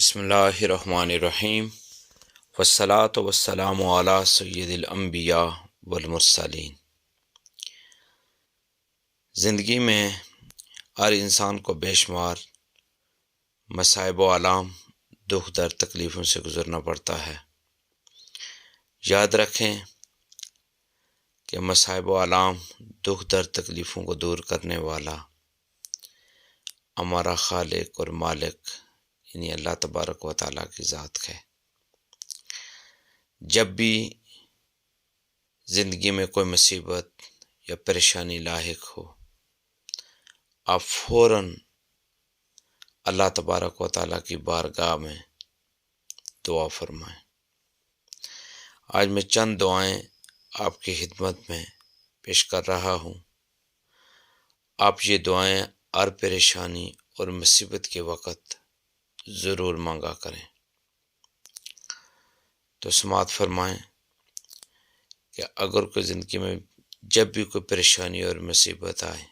بسم اللہ الرحمن الرحیم والصلاة والسلام علی سید الانبیاء والمرسلین۔ زندگی میں ہر انسان کو بے شمار مصائب و آلام، دکھ درد، تکلیفوں سے گزرنا پڑتا ہے۔ یاد رکھیں کہ مصائب و آلام، دکھ درد، تکلیفوں کو دور کرنے والا ہمارا خالق اور مالک یعنی اللہ تبارک و تعالیٰ کی ذات ہے۔ جب بھی زندگی میں کوئی مصیبت یا پریشانی لاحق ہو، آپ فوراً اللہ تبارک و تعالیٰ کی بارگاہ میں دعا فرمائیں۔ آج میں چند دعائیں آپ کی خدمت میں پیش کر رہا ہوں۔ آپ یہ دعائیں ہر پریشانی اور مصیبت کے وقت ضرور مانگا کریں۔ تو سماعت فرمائیں کہ اگر کوئی زندگی میں جب بھی کوئی پریشانی اور مصیبت آئے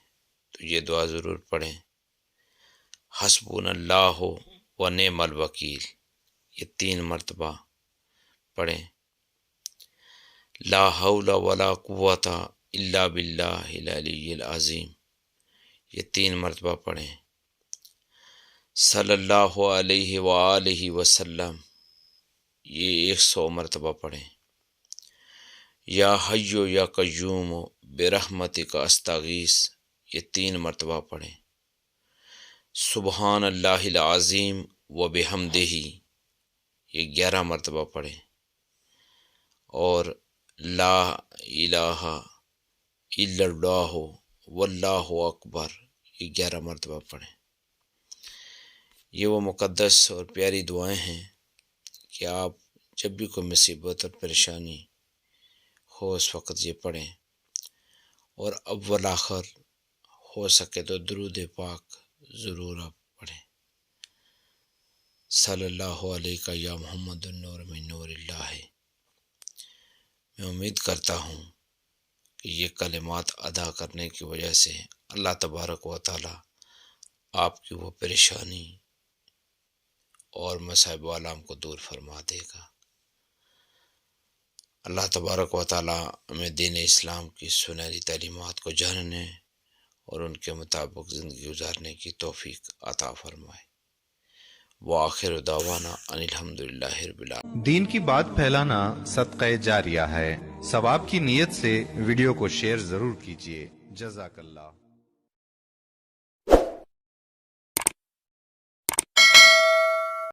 تو یہ دعا ضرور پڑھیں۔ حسبنا اللہ و نعم الوکیل، یہ 3 مرتبہ پڑھیں۔ لا حول ولا قوت الا باللہ العلی العظیم، یہ 3 مرتبہ پڑھیں۔ صلی اللہ علیہ وآلہ وسلم، یہ 100 مرتبہ پڑھیں۔ یا حی یا قیوم برحمتک استغیث، یہ 3 مرتبہ پڑھیں۔ سبحان اللہ العظیم و بحمدہ، یہ 11 مرتبہ پڑھیں۔ اور لا الہ الا اللہ واللہ اکبر، یہ 11 مرتبہ پڑھیں۔ یہ وہ مقدس اور پیاری دعائیں ہیں کہ آپ جب بھی کوئی مصیبت اور پریشانی ہو اس وقت یہ پڑھیں، اور اول آخر ہو سکے تو درود پاک ضرور آپ پڑھیں۔ صلی اللہ علیہ یا محمد النور من نور اللہ۔ میں امید کرتا ہوں کہ یہ کلمات ادا کرنے کی وجہ سے اللہ تبارک و تعالی آپ کی وہ پریشانی اور مصائب و آلام کو دور فرما دے گا۔ اللہ تبارک و تعالی ہمیں دین اسلام کی سنہری تعلیمات کو جاننے اور ان کے مطابق زندگی گزارنے کی توفیق عطا فرمائے۔ وآخر دعوانا ان الحمدللہ رب العالمین۔ دین کی بات پھیلانا صدقہ جاریہ ہے، ثواب کی نیت سے ویڈیو کو شیئر ضرور کیجیے۔ جزاک اللہ۔